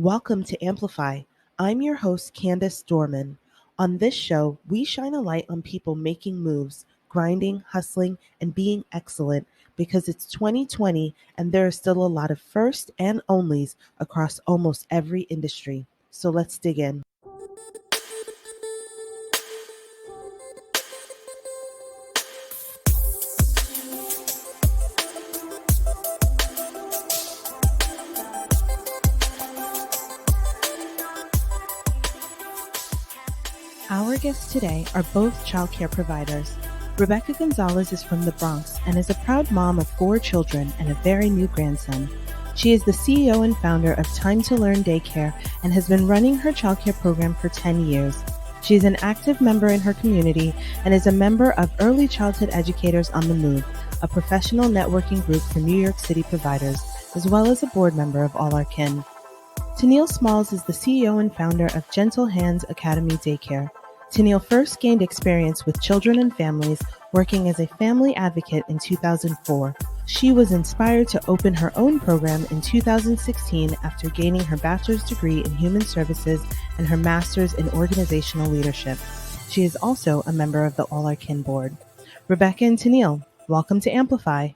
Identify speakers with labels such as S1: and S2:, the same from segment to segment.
S1: Welcome to Amplify. I'm your host, Candace Dorman. On this show, we shine a light on people making moves, grinding, hustling, and being excellent because it's 2020 and there are still a lot of first and onlys across almost every industry. So let's dig in. Our guests today are both childcare providers. Rebecca Gonzalez is from the Bronx and is a proud mom of 4 children and a very new grandson. She is the CEO and founder of Time to Learn Daycare and has been running her childcare program for 10 years. She is an active member in her community and is a member of Early Childhood Educators on the Move, a professional networking group for New York City providers, as well as a board member of All Our Kin. Tennille Smalls is the CEO and founder of Gentle Hands Academy Daycare. Tennille first gained experience with children and families working as a family advocate in 2004. She was inspired to open her own program in 2016 after gaining her bachelor's degree in human services and her master's in organizational leadership. She is also a member of the All Our Kin board. Rebecca and Tennille, welcome to Amplify.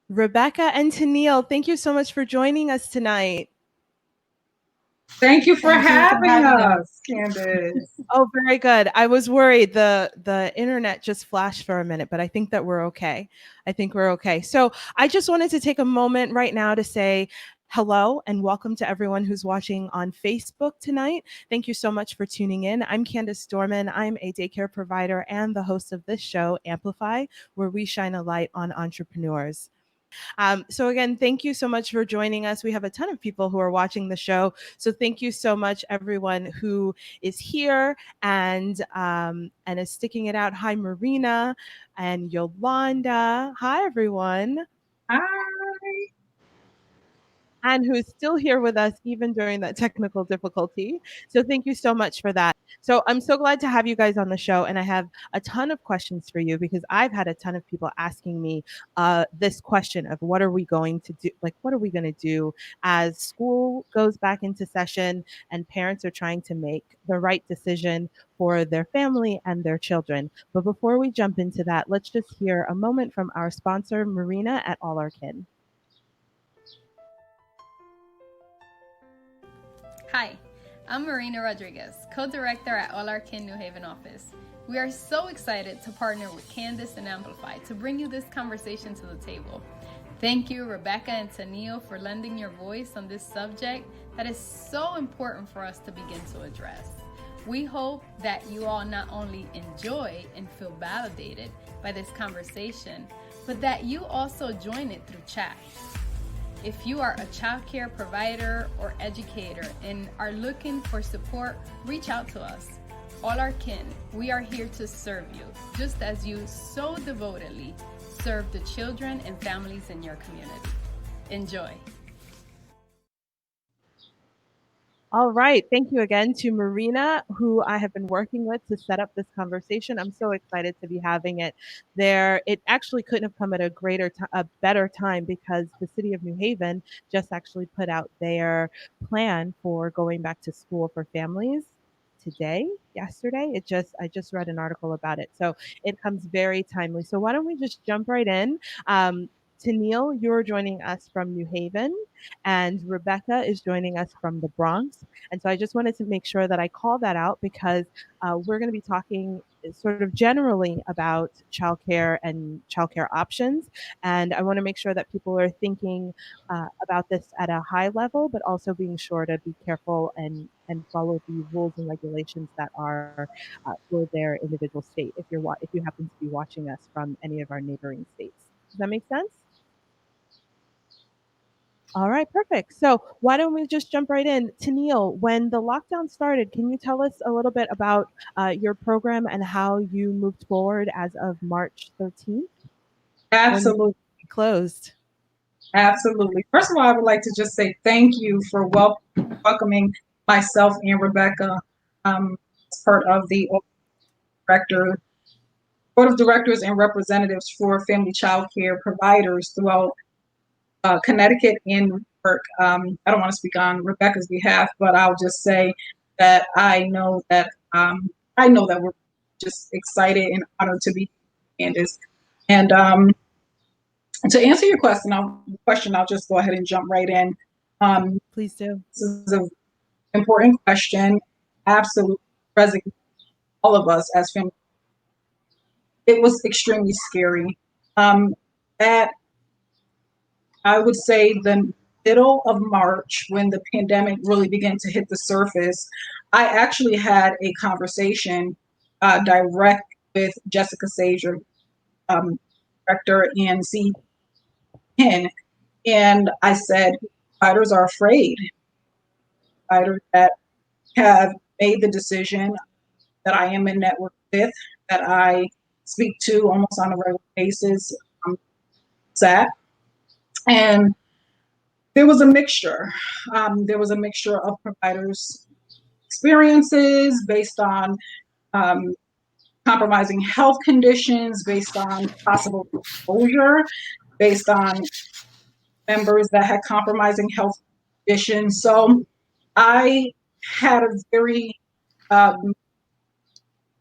S1: Rebecca and Tennille, thank you so much for joining us tonight.
S2: Thank you for having us, Candace.
S1: Oh, very good. I was worried the internet just flashed for a minute, but I think that we're okay. So I just wanted to take a moment right now to say hello and welcome to everyone who's watching on Facebook tonight. Thank you so much for tuning in. I'm Candace Dorman. I'm a daycare provider and the host of this show, Amplify, where we shine a light on entrepreneurs. So again, thank you so much for joining us. We have a ton of people who are watching the show. So thank you so much, everyone who is here and is sticking it out. Hi, Marina and Yolanda. Hi, everyone.
S2: Hi.
S1: And who is still here with us even during that technical difficulty. So thank you so much for that. So I'm so glad to have you guys on the show, and I have a ton of questions for you because I've had a ton of people asking me this question of what are we going to do? Like, what are we going to do as school goes back into session and parents are trying to make the right decision for their family and their children. But before we jump into that, let's just hear a moment from our sponsor, Marina at All Our Kin.
S3: Hi, I'm Marina Rodriguez, co-director at All Our Kin New Haven office. We are so excited to partner with Candace and Amplify to bring you this conversation to the table. Thank you, Rebecca and Tennille, for lending your voice on this subject that is so important for us to begin to address. We hope that you all not only enjoy and feel validated by this conversation, but that you also join it through chat. If you are a childcare provider or educator and are looking for support, reach out to us. All Our Kin, we are here to serve you, just as you so devotedly serve the children and families in your community. Enjoy.
S1: All right. Thank you again to Marina, who I have been working with to set up this conversation. I'm so excited to be having it there. It actually couldn't have come at a better time because the city of New Haven just actually put out their plan for going back to school for families yesterday. I just read an article about it. So it comes very timely. So why don't we just jump right in? Tennille, you're joining us from New Haven, and Rebecca is joining us from the Bronx. And so I just wanted to make sure that I call that out because we're going to be talking sort of generally about childcare and childcare options. And I want to make sure that people are thinking about this at a high level, but also being sure to be careful and follow the rules and regulations that are for their individual state if you happen to be watching us from any of our neighboring states. Does that make sense? All right, perfect. So why don't we just jump right in? Tennille, when the lockdown started, can you tell us a little bit about your program and how you moved forward as of March 13th?
S2: Absolutely.
S1: Closed.
S2: Absolutely. First of all, I would like to just say thank you for welcoming myself and Rebecca as part of the board of directors and representatives for family child care providers throughout Connecticut and New York. I don't want to speak on Rebecca's behalf, but I'll just say that I know that we're just excited and honored to be Candace. And to answer your I'll just go ahead and jump right in.
S1: Please do.
S2: This is an important question. Absolutely present all of us as family. It was extremely scary. At I would say the middle of March, when the pandemic really began to hit the surface, I actually had a conversation direct with Jessica Sager, director and CEO, and I said, providers are afraid. Providers that have made the decision that I am in network with, that I speak to almost on a regular basis, SAT, and there was a mixture. There was a mixture of providers' experiences based on um, compromising health conditions, based on possible exposure, based on members that had compromising health conditions. So I had a very um,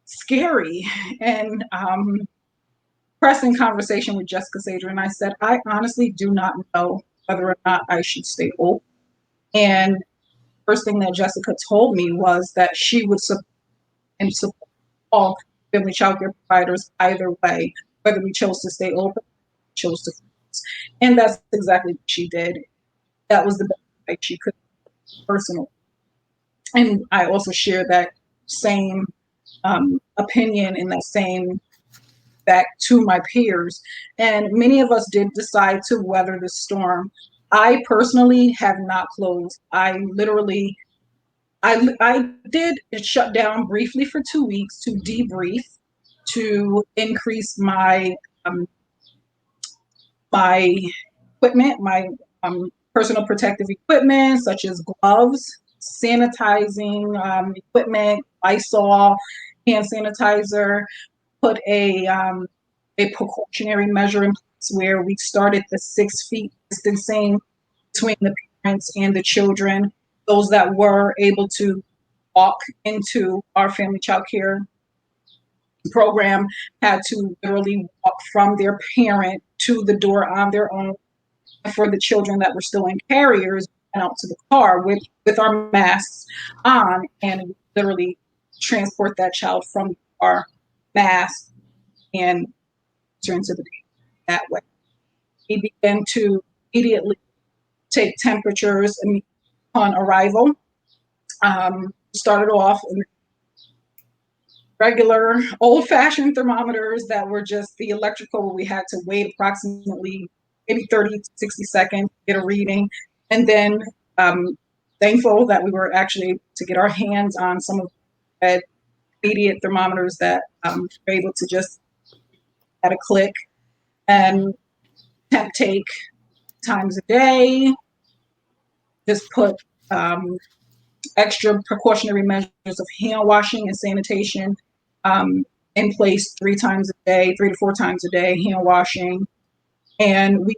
S2: scary and pressing conversation with Jessica Sager, and I said, I honestly do not know whether or not I should stay open. And first thing that Jessica told me was that she would support all family childcare providers either way, whether we chose to stay open, chose to close. And that's exactly what she did. That was the best way she could personally. And I also share that same opinion and that same back to my peers. And many of us did decide to weather the storm. I personally have not closed. I did shut down briefly for 2 weeks to debrief, to increase um, my equipment, my personal protective equipment, such as gloves, sanitizing equipment, Lysol, hand sanitizer, put a precautionary measure in place where we started the 6 feet distancing between the parents and the children. Those that were able to walk into our family child care program had to literally walk from their parent to the door on their own. For the children that were still in carriers, went out to the car with our masks on, and literally transport that child from our mask and turn to the that way. We began to immediately take temperatures upon arrival. Started off in regular old-fashioned thermometers that were just the electrical. We had to wait approximately maybe 30 to 60 seconds to get a reading. And then thankful that we were actually able to get our hands on some of the immediate thermometers that were able to just at a click and temp take times a day, just put extra precautionary measures of hand washing and sanitation in place 3 times a day, 3 to 4 times a day, hand washing. And we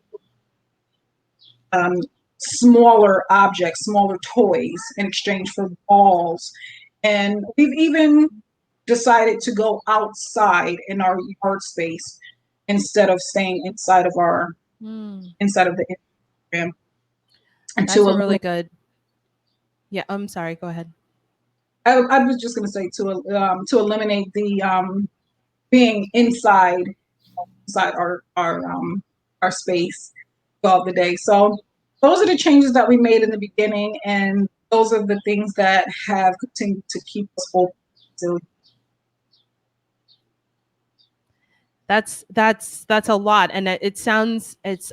S2: smaller objects, smaller toys in exchange for balls. And we've even decided to go outside in our yard space instead of staying inside of inside of the program. And
S1: That's a really good. Yeah, I'm sorry. Go ahead.
S2: I was just going to say to eliminate the being inside our space throughout the day. So those are the changes that we made in the beginning, and those are the things that have continued to keep us open. So
S1: That's a lot, and it's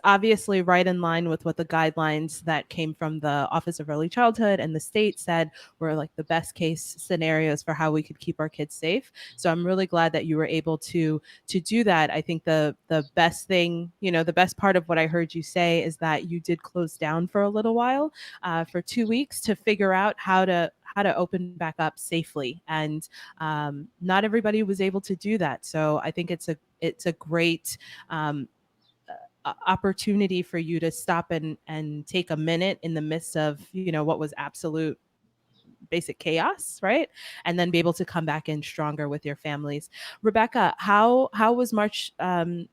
S1: obviously right in line with what the guidelines that came from the Office of Early Childhood and the state said were like the best case scenarios for how we could keep our kids safe. So I'm really glad that you were able to do that. I think the best thing, the best part of what I heard you say is that you did close down for a little while, for 2 weeks, to figure out how to open back up safely, and not everybody was able to do that. So I think it's a great opportunity for you to stop and take a minute in the midst of, what was absolute basic chaos, right? And then be able to come back in stronger with your families. Rebecca, how was March? I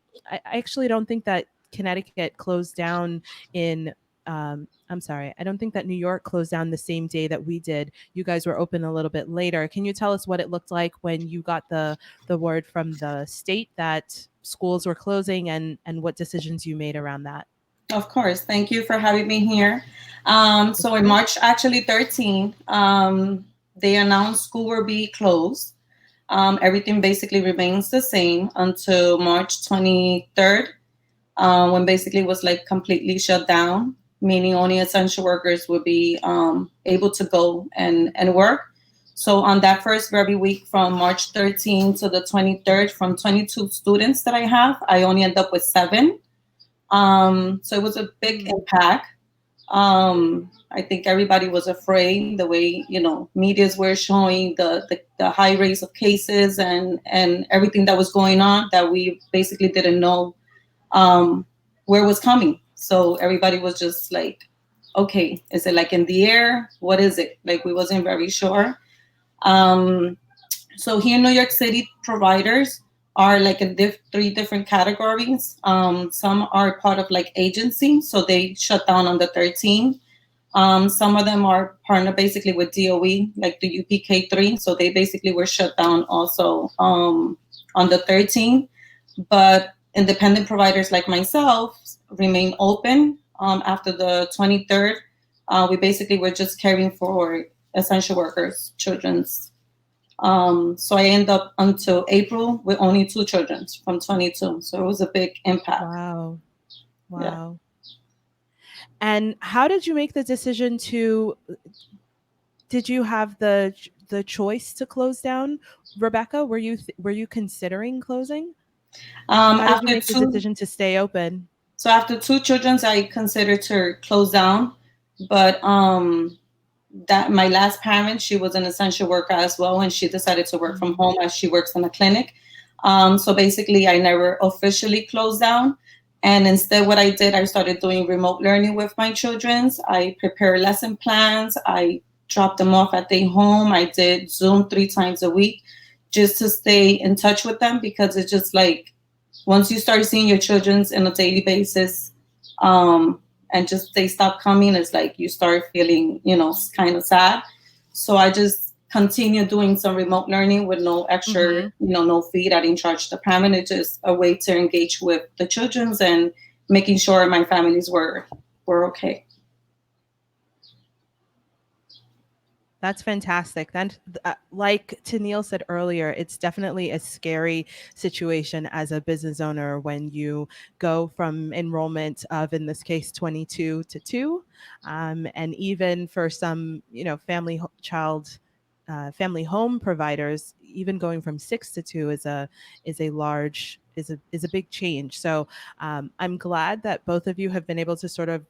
S1: actually don't think that Connecticut closed down in. I'm sorry, I don't think that New York closed down the same day that we did. You guys were open a little bit later. Can you tell us what it looked like when you got the word from the state that schools were closing, and what decisions you made around that?
S4: Of course. Thank you for having me here.
S1: Of
S4: So in
S1: course.
S4: March, actually 13, they announced school will be closed. Everything basically remains the same until March 23rd, when basically was like completely shut down, meaning only essential workers would be able to go and work. So on that first very week from March 13th to the 23rd, from 22 students that I have, I only end up with 7. So it was a big
S1: Mm.
S4: impact. I think everybody was afraid the way, medias were showing the high rates of cases and everything that was going on, that we basically didn't know where it was coming. So everybody was just like, okay, is it like in the air? What is it? Like we wasn't very sure. Um, so here in New York City, providers are like in 3 different categories. Some are part of like agency, so they shut down on the 13th. Some of them are partner basically with DOE, like the UPK3, so they basically were shut down also on the 13th. But independent providers like myself remain open after the 23rd. We basically were just caring for essential workers, children's. So I end up until April with only 2 children from 22. So it was a big impact.
S1: Wow.
S4: Yeah.
S1: Wow. And how did you make the decision to did you have the choice to close down, Rebecca? Were you considering closing? How did you
S4: After
S1: make the
S4: two,
S1: decision to stay open?
S4: so after 2 children, I considered to close down, but that my last parent, she was an essential worker as well, and she decided to work from
S1: Mm.
S4: home as she works in a clinic. So basically, I never officially closed down. And instead, what I did, I started doing remote learning with my children's. I prepare lesson plans. I dropped them off at their home. I did Zoom 3 times a week just to stay in touch with them, because it's just like once you start seeing your children's on a daily basis, um, and just they stop coming, it's like you start feeling, kind of sad. So I just continue doing some remote learning with no extra,
S1: Mhm.
S4: no fee. I didn't charge the parent. It's just a way to engage with the children's and making sure my families were okay.
S1: That's fantastic. Then, like Tennille said earlier, it's definitely a scary situation as a business owner when you go from enrollment of, in this case, 22 to 2, and even for some, family home providers, even going from 6 to 2 is a big change. So I'm glad that both of you have been able to sort of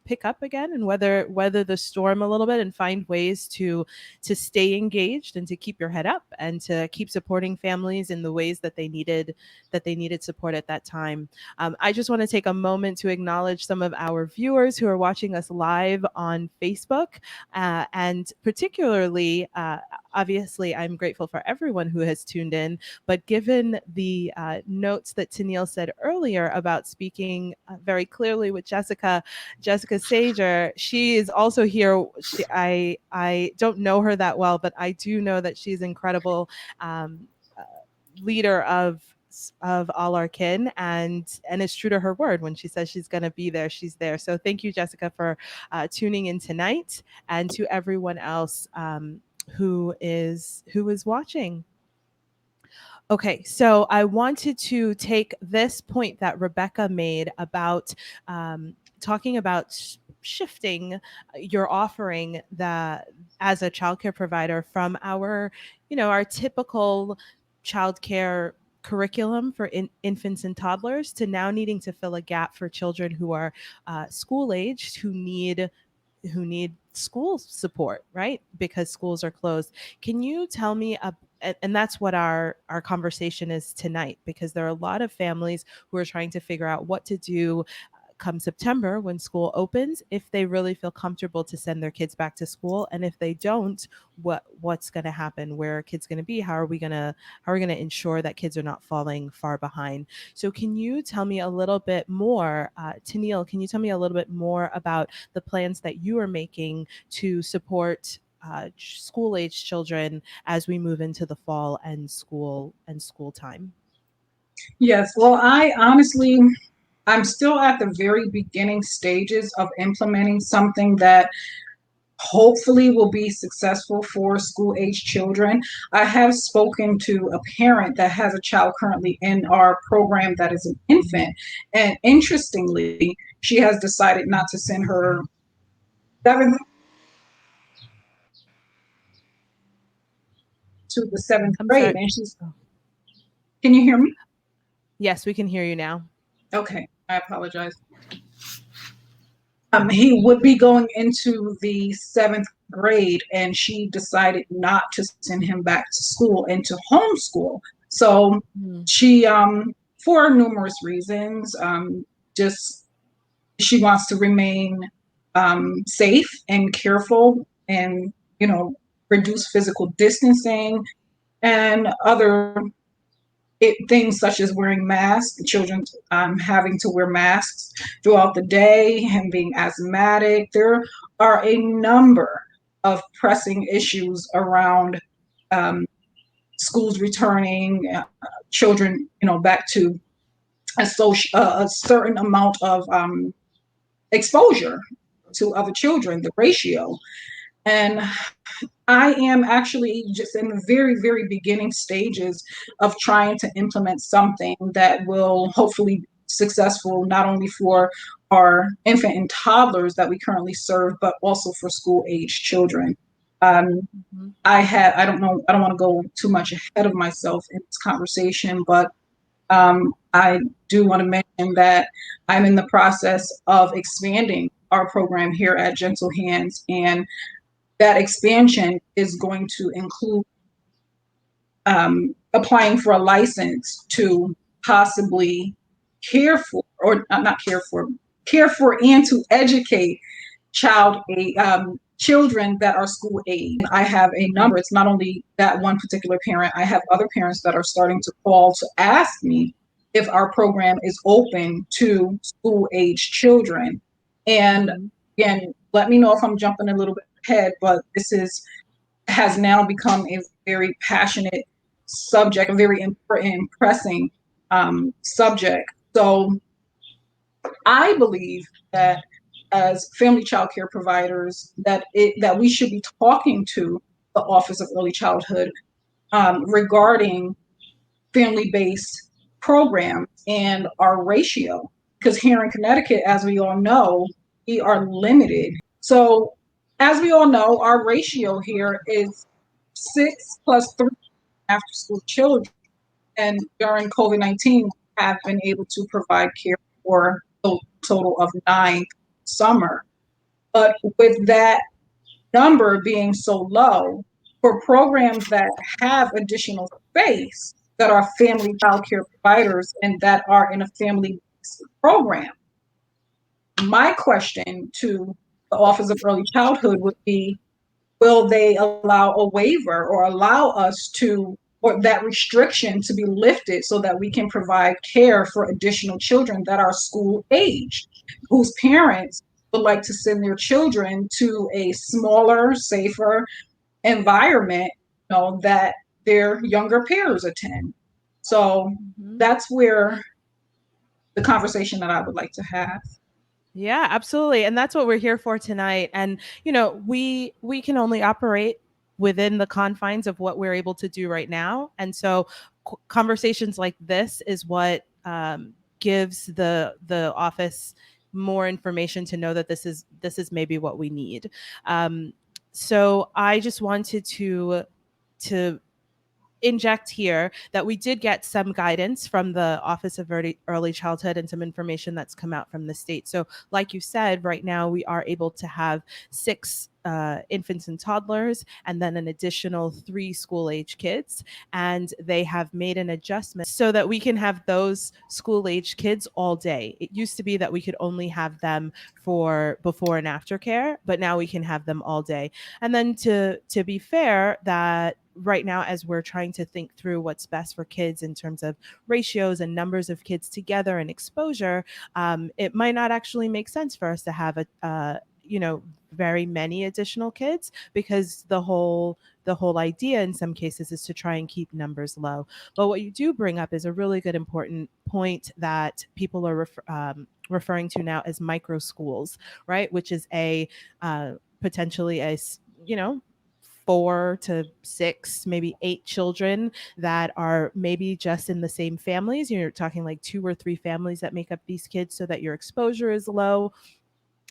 S1: pick up again and weather the storm a little bit and find ways to stay engaged and to keep your head up and to keep supporting families in the ways that they needed support at that time. I just want to take a moment to acknowledge some of our viewers who are watching us live on Facebook, and particularly, obviously, I'm grateful for everyone who has tuned in. But given the notes that Tennille said earlier about speaking very clearly with Jessica Sager, she is also here. I don't know her that well, but I do know that she's incredible, um, uh, leader of all our kin, and is true to her word. When she says she's going to be there, she's there. So thank you, Jessica, for tuning in tonight, and to everyone else who is watching. Okay, so I wanted to take this point that Rebecca made about talking about shifting your offering that as a childcare provider from our typical childcare curriculum for infants and toddlers to now needing to fill a gap for children who are school aged, who need school support, right? Because schools are closed. Can you tell me and that's what our conversation is tonight, because there are a lot of families who are trying to figure out what to do come September when school opens, if they really feel comfortable to send their kids back to school, and if they don't, what's going to happen, where are kids going to be, how are we going to ensure that kids are not falling far behind. So can you tell me a little bit more, Tennille, can you tell me a little bit more about the plans that you are making to support school age children as we move into the fall and school time?
S2: Yes, well, I'm still at the very beginning stages of implementing something that hopefully will be successful for school age children. I have spoken to a parent that has a child currently in our program that is an infant. And interestingly, she has decided not to send her seventh to the seventh
S1: I'm
S2: grade.
S1: sorry.
S2: And she's,
S1: Oh,
S2: can you hear me?
S1: yes, we can hear you now.
S2: Okay, I apologize. He would be going into the seventh grade, and she decided not to send him back to school and to homeschool. So
S1: Mm.
S2: she, for numerous reasons, just she wants to remain safe and careful, and reduce physical distancing and other things such as wearing masks, the children having to wear masks throughout the day, him being asthmatic. There are a number of pressing issues around um, schools returning, children, back to a certain amount of exposure to other children, the ratio. And I am actually just in the very, very beginning stages of trying to implement something that will hopefully be successful, not only for our infant and toddlers that we currently serve, but also for school age children. Um,
S1: Mhm.
S2: I don't know, I don't want to go too much ahead of myself in this conversation, but I do want to mention that I'm in the process of expanding our program here at Gentle Hands, and that expansion is going to include applying for a license to possibly care for, or not care for, care for and to educate children that are school age. I have a number. It's not only that one particular parent. I have other parents that are starting to call to ask me if our program is open to school age children. And
S1: Mhm.
S2: again, let me know if I'm jumping a little bit ahead, but this is has now become a very passionate subject, a very important and pressing subject. So I believe that as family child care providers, that we should be talking to the Office of Early Childhood regarding family-based programs and our ratio. Because here in Connecticut, as we all know, we are limited. So as we all know, our ratio here is 6 plus 3 after school children. And during COVID-19, we have been able to provide care for a total of 9 summer. But with that number being so low, for programs that have additional space, that are family child care providers and that are in a family program, my question to the Office of Early Childhood would be, will they allow a waiver or allow us to, or that restriction to be lifted so that we can provide care for additional children that are school aged, whose parents would like to send their children to a smaller, safer environment, that their younger peers attend. So
S1: Mhm.
S2: that's where the conversation that I would like to have.
S1: Yeah, absolutely. And that's what we're here for tonight. And we can only operate within the confines of what we're able to do right now. And so conversations like this is what gives the office more information to know that this is maybe what we need. Um, so I just wanted to inject here that we did get some guidance from the Office of Early Childhood and some information that's come out from the state. So, like you said, right now we are able to have infants and toddlers, and then an additional 3 school age kids. And they have made an adjustment so that we can have those school age kids all day. It used to be that we could only have them for before and after care, but now we can have them all day. And then to be fair, that right now, as we're trying to think through what's best for kids in terms of ratios and numbers of kids together and exposure, it might not actually make sense for us to have very many additional kids, because the whole idea in some cases is to try and keep numbers low. But what you do bring up is a really good important point that people are referring to now as micro schools, right? Which is a potentially a 4 to 6, maybe 8 children that are maybe just in the same families. You're talking like 2 or 3 families that make up these kids, so that your exposure is low,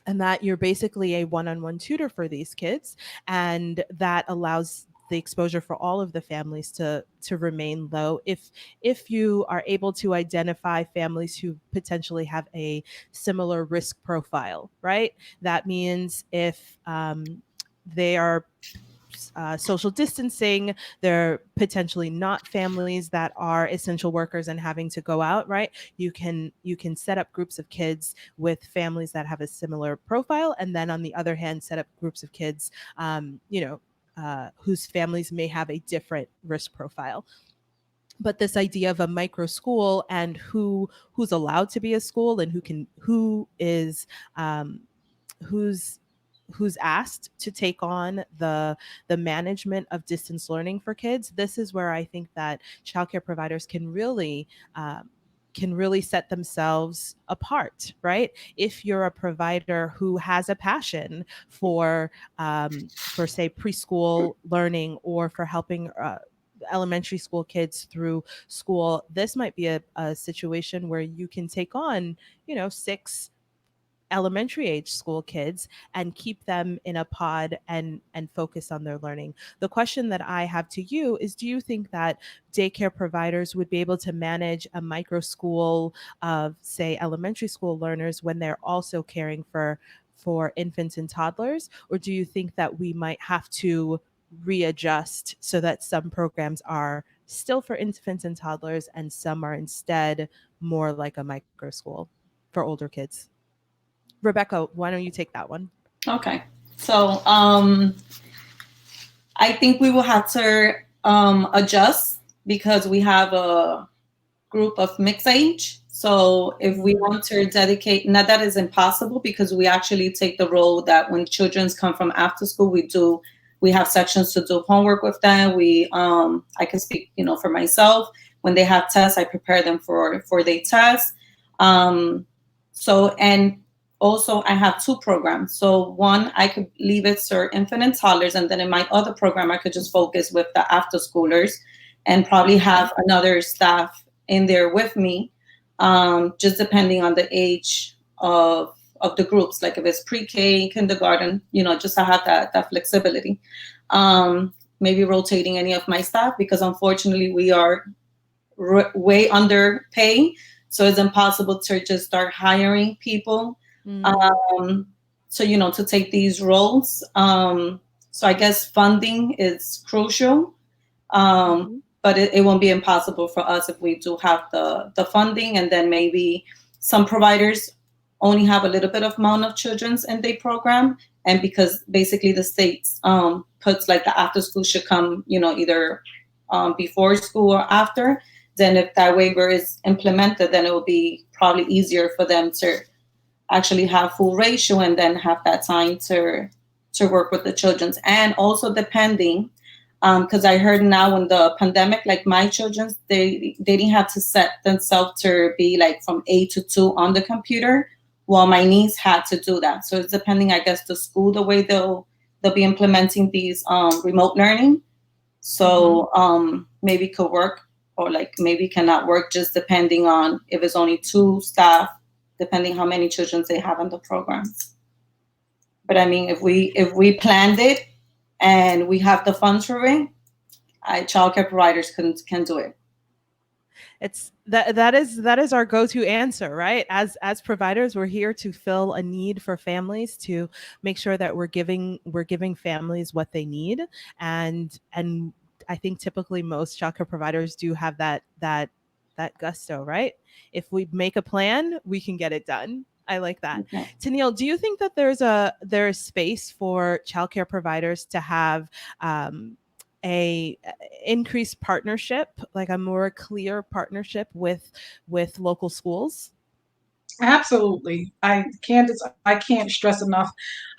S1: and that you're basically a one-on-one tutor for these kids, and that allows the exposure for all of the families to remain low, if you are able to identify families who potentially have a similar risk profile, right? That means if they are social distancing, they're potentially not families that are essential workers and having to go out, right? You can set up groups of kids with families that have a similar profile, and then on the other hand, set up groups of kids, whose families may have a different risk profile. But this idea of a micro school, and who's allowed to be a school, and um, who's who's asked to take on the management of distance learning for kids. This is where I think that childcare providers can really set themselves apart, right? If you're a provider who has a passion for say preschool learning, or for helping elementary school kids through school, this might be a situation where you can take on 6 elementary age school kids and keep them in a pod and focus on their learning. The question that I have to you is, do you think that daycare providers would be able to manage a micro school of, say, elementary school learners when they're also caring for infants and toddlers? Or do you think that we might have to readjust so that some programs are still for infants and toddlers and some are instead more like a micro school for older kids? Rebecca, why don't you take that one?
S4: Okay. So I think we will have to adjust, because we have a group of mixed age. So if we want to dedicate, not that is impossible, because we actually take the role that when children come from after school, we have sections to do homework with them. I can speak, for myself. When they have tests, I prepare them for their tests. And also I have 2 programs. So one, I could leave it for infant and toddlers, and then in my other program, I could just focus with the after schoolers, and probably have another staff in there with me, just depending on the age of the groups. Like if it's pre-K, kindergarten, just to have that flexibility. Maybe rotating any of my staff, because unfortunately we are way under pay. So it's impossible to just start hiring people, to take these roles. So I guess funding is crucial, but it won't be impossible for us if we do have the funding. And then maybe some providers only have a little bit of amount of children's in their program. And because basically the states puts like the after school should come, either before school or after, then if that waiver is implemented, then it will be probably easier for them to actually have full ratio, and then have that time to work with the children's. And also depending, because I heard now in the pandemic, like my children's, they didn't have to set themselves to be like from 8 to 2 on the computer, while my niece had to do that. So it's depending, I guess, the school, the way they'll be implementing these remote learning. So maybe could work, or like maybe cannot work, just depending on if it's only 2 staff, depending how many children they have in the programs. But I mean, if we planned it and we have the funds for it, childcare providers can do it.
S1: It's that is our go-to answer, right? As providers, we're here to fill a need for families, to make sure that we're giving families what they need. And I think typically most childcare providers do have that gusto, right? If we make a plan, we can get it done. I like that.
S4: Okay.
S1: Tennille, do you think that there's space for childcare providers to have um, a increased partnership, like a more clear partnership with local schools?
S2: Absolutely. I can't stress enough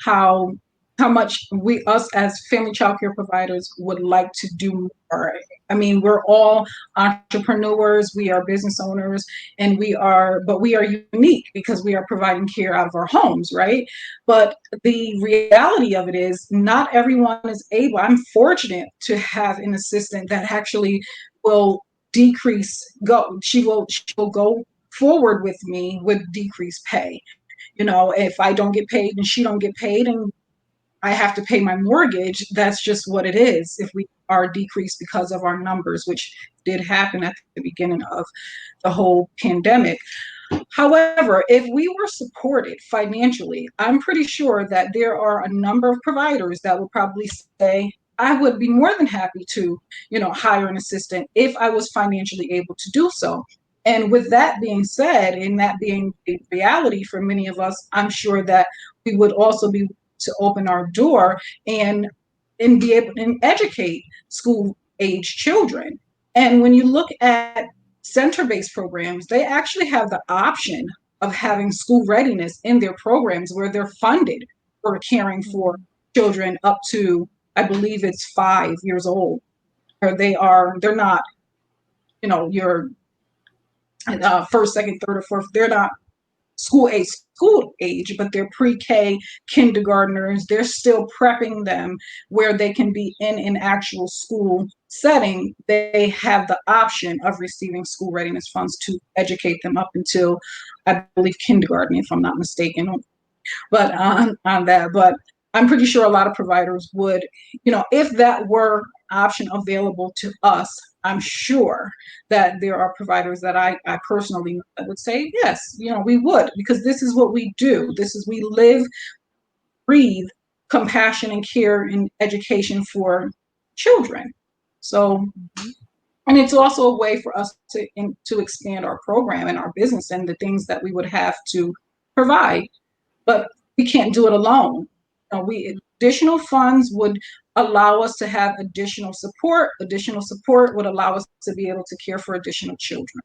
S2: how how much we us as family child care providers would like to do more. I mean, we're all entrepreneurs, we are business owners, and we are unique because we are providing care out of our homes, right? But the reality of it is not everyone is able. I'm fortunate to have an assistant that actually will decrease go she will go forward with me with decreased pay. You know, if I don't get paid and she don't get paid and I have to pay my mortgage, that's just what it is. If we are decreased because of our numbers, which did happen at the beginning of the whole pandemic. However, if we were supported financially, I'm pretty sure that there are a number of providers that will probably say, I would be more than happy to, hire an assistant if I was financially able to do so. And with that being said, and that being a reality for many of us, I'm sure that we would also be to open our door and be able to educate school age children. And when you look at center-based programs, they actually have the option of having school readiness in their programs where they're funded for caring for
S1: Mhm.
S2: children up to, I believe it's 5 years old, or they're not, your first, second, third, or fourth. They're not school age, but they're pre-K kindergartners. They're still prepping them where they can be in an actual school setting. They have the option of receiving school readiness funds to educate them up until, I believe, kindergarten, if I'm not mistaken. But on that, but I'm pretty sure a lot of providers would, if that were option available to us, I'm sure that there are providers that I personally know that would say yes, we would, because this is what we do. This is, we live, breathe compassion and care and education for children. So,
S1: Mhm.
S2: and it's also a way for us to expand our program and our business and the things that we would have to provide, but we can't do it alone. We additional funds would allow us to have additional support. Additional support would allow us to be able to care for additional children.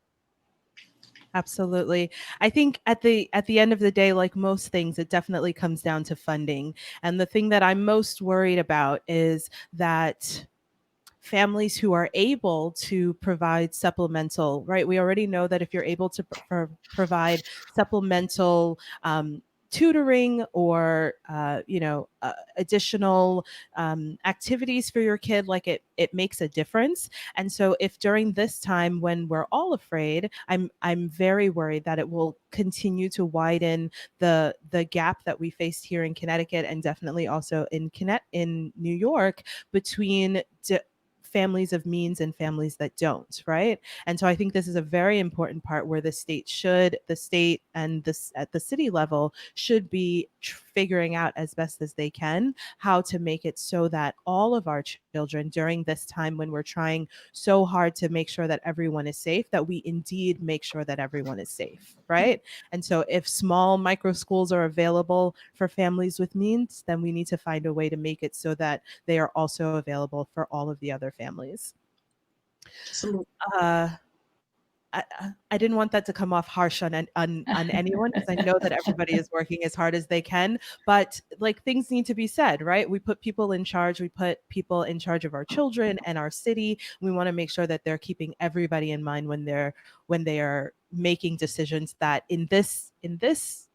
S1: Absolutely. I think at the end of the day, like most things, it definitely comes down to funding. And the thing that I'm most worried about is that families who are able to provide supplemental, right? We already know that if you're able to provide supplemental tutoring or additional activities for your kid, like it makes a difference. And so if during this time when we're all afraid, I'm very worried that it will continue to widen the gap that we faced here in Connecticut, and definitely also in New York, between families of means and families that don't, right? And so I think this is a very important part where the state and this at the city level should be figuring out as best as they can how to make it so that all of our children, during this time when we're trying so hard to make sure that everyone is safe, that we indeed make sure that everyone is safe, right? And so if small micro schools are available for families with means, then we need to find a way to make it so that they are also available for all of the other families.
S2: Absolutely.
S1: Uh, I didn't want that to come off harsh on anyone, because I know that everybody is working as hard as they can, but like things need to be said, right? We put people in charge. We put people in charge of our children and our city. We want to make sure that they're keeping everybody in mind when they are making decisions that in this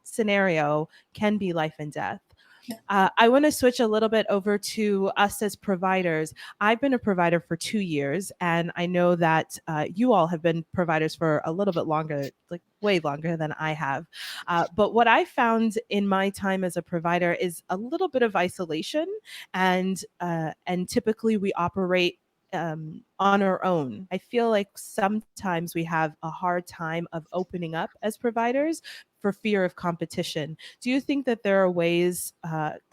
S1: scenario can be life and death. I want to switch a little bit over to us as providers. I've been a provider for 2 years, and I know that you all have been providers for a little bit longer, like way longer than I have. But what I found in my time as a provider is a little bit of isolation, and typically we operate on our own. I feel like sometimes we have a hard time of opening up as providers for fear of competition. Do you think that there are ways,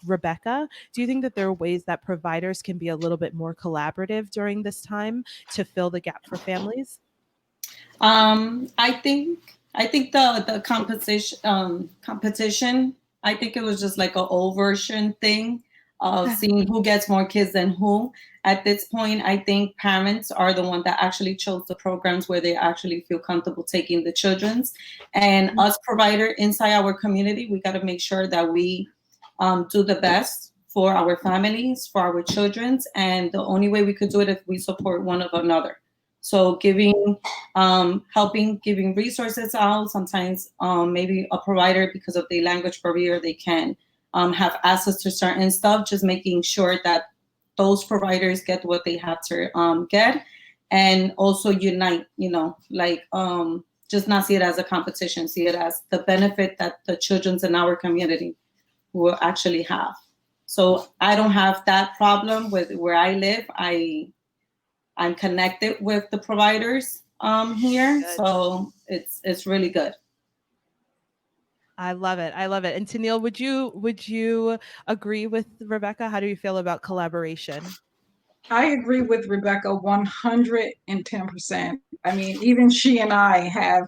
S1: Rebecca, do you think that there are ways that providers can be a little bit more collaborative during this time to fill the gap for families?
S4: I think the competition. I think it was just like an old version thing of seeing who gets more kids than who. At this point, I think parents are the one that actually chose the programs where they actually feel comfortable taking the children's, and us provider inside our community, we got to make sure that we do the best for our families, for our children's, and the only way we could do it if we support one of another. So giving, helping, giving resources out. Sometimes maybe a provider, because of the language barrier, they can have access to certain stuff. Just making sure that those providers get what they have to get, and also unite. Like just not see it as a competition. See it as the benefit that the children's in our community will actually have. So I don't have that problem with where I live. I'm connected with the providers here,
S1: Good.
S4: so it's really good.
S1: I love it. I love it. And Tennille, would you agree with Rebecca? How do you feel about collaboration?
S2: I agree with Rebecca 110%. I mean, even she and I have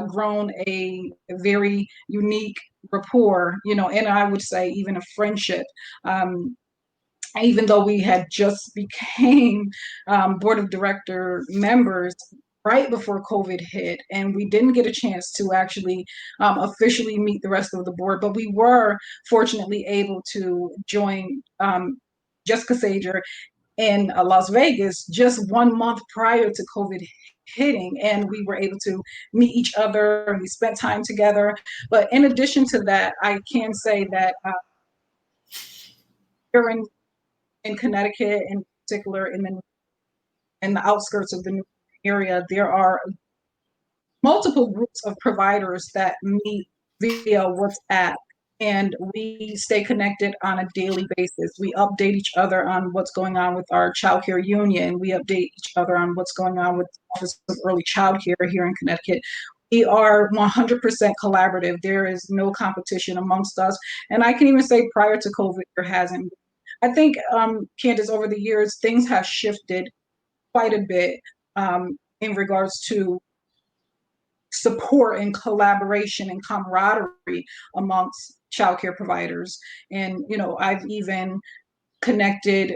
S2: grown a very unique rapport, and I would say even a friendship. Even though we had just became board of director members right before COVID hit, and we didn't get a chance to actually officially meet the rest of the board, but we were fortunately able to join Jessica Sager in Las Vegas just 1 month prior to COVID hitting, and we were able to meet each other and we spent time together. But in addition to that, I can say that during in Connecticut, in particular, in the outskirts of the New area, there are multiple groups of providers that meet via WhatsApp, and we stay connected on a daily basis. We update each other on what's going on with our childcare union. We update each other on what's going on with the Office of Early Childcare here in Connecticut. We are 100% collaborative. There is no competition amongst us. And I can even say prior to COVID, there hasn't. I think, Candace, over the years, things have shifted quite a bit in regards to support and collaboration and camaraderie amongst childcare providers. And, I've even connected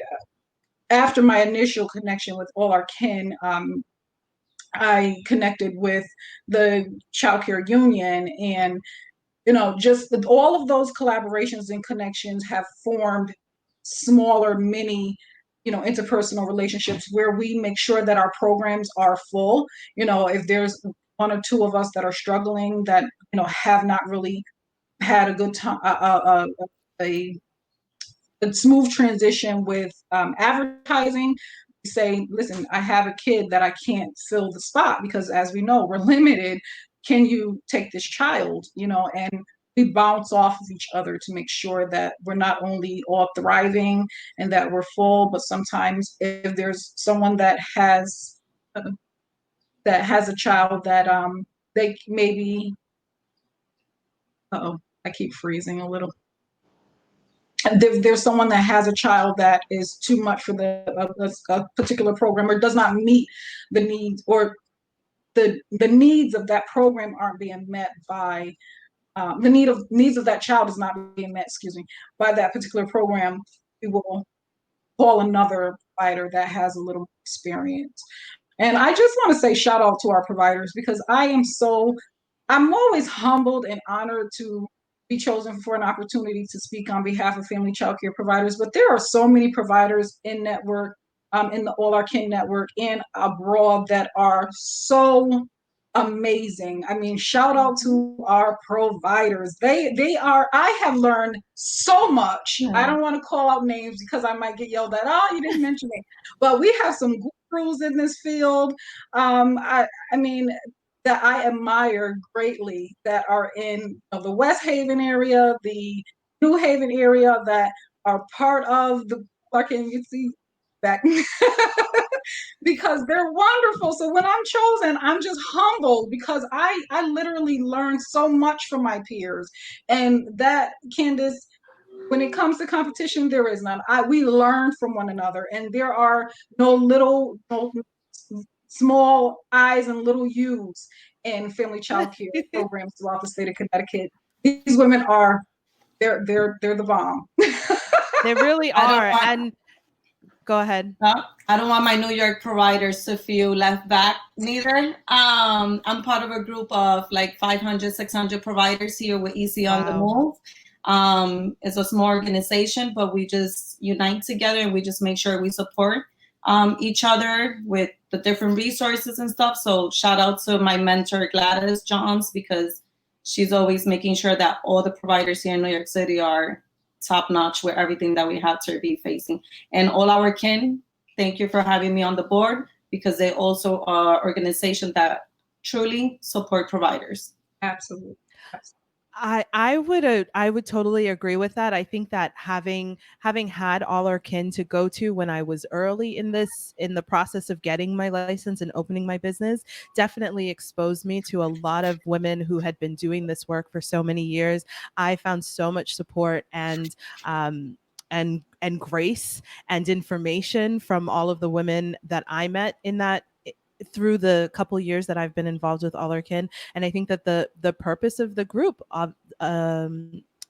S2: after my initial connection with All Our Kin. I connected with the childcare union, and just all of those collaborations and connections have formed smaller mini interpersonal relationships where we make sure that our programs are full. If there's one or two of us that are struggling, that have not really had a good time, a smooth transition with advertising, we say, listen, I have a kid that I can't fill the spot because, as we know, we're limited. Can you take this child? And we bounce off of each other to make sure that we're not only all thriving and that we're full, but sometimes if there's someone that has a child that they maybe, I keep freezing a little. There's someone that has a child that is too much for a particular program, or does not meet the needs, or the needs of that program aren't being met by the needs of that child is not being met, excuse me, by that particular program. We will call another provider that has a little experience. And I just want to say shout out to our providers, because I'm always humbled and honored to be chosen for an opportunity to speak on behalf of family child care providers. But there are so many providers in network, in the All Our Kin network and abroad, that are so amazing. I mean, shout out to our providers. They are, I have learned so much.
S4: Yeah.
S2: I don't want to call out names because I might get yelled at. Oh, you didn't mention me. But we have some gurus in this field. I mean, that I admire greatly, that are in the West Haven area, the New Haven area, that are part of the, can you see back? because they're wonderful. So when I'm chosen, I'm just humbled because I literally learned so much from my peers. And that, Candace, when it comes to competition, there is none. We learn from one another, and there are no small I's and little U's in family child care programs throughout the state of Connecticut. These women are they're the bomb.
S1: They really
S4: I don't
S1: are.
S4: want
S1: And go ahead.
S4: I don't want my New York providers to feel left back neither. I'm part of a group of like 500, 600 providers here with Easy on the
S1: Wow.
S4: Move. It's a small organization, but we just unite together and we just make sure we support each other with the different resources and stuff. So shout out to my mentor, Gladys Johns, because she's always making sure that all the providers here in New York City are top notch with everything that we have to be facing. And all our kin, thank you for having me on the board, because they also are organizations that truly support providers.
S2: Absolutely.
S1: I would totally agree with that. I think that having had all our kin to go to when I was early in the process of getting my license and opening my business definitely exposed me to a lot of women who had been doing this work for so many years. I found so much support and grace and information from all of the women that I met in that through the couple years that I've been involved with Allerkin. And I think that the purpose of the group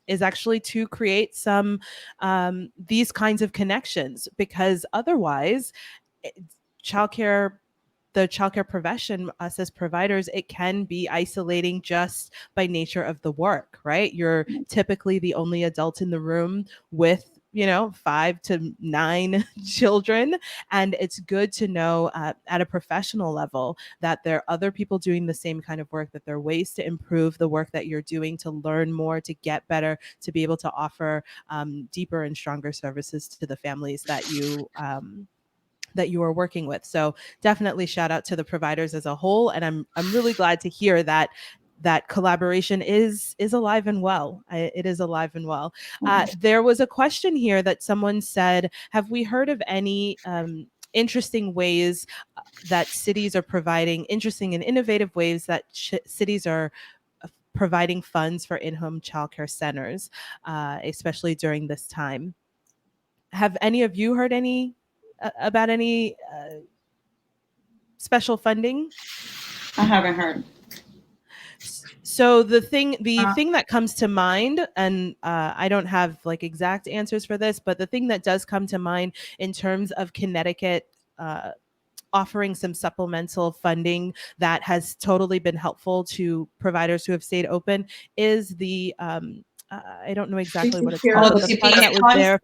S1: is actually to create some these kinds of connections, because otherwise childcare the childcare profession, us as providers, it can be isolating just by nature of the work, right? You're typically the only adult in the room with 5 to 9 children. And it's good to know at a professional level that there are other people doing the same kind of work, that there are ways to improve the work that you're doing, to learn more, to get better, to be able to offer deeper and stronger services to the families that you are working with. So definitely shout out to the providers as a whole. And I'm really glad to hear that collaboration is alive and well. It is alive and well. There was a question here that someone said, have we heard of any interesting ways that cities are providing, interesting and innovative ways that cities are providing funds for in-home childcare centers, especially during this time? Have any of you heard about any special funding?
S4: I haven't heard.
S1: So the thing that comes to mind, and I don't have like exact answers for this, but the thing that does come to mind in terms of Connecticut offering some supplemental funding that has totally been helpful to providers who have stayed open is the I don't know exactly what it's called, but the fund that was there.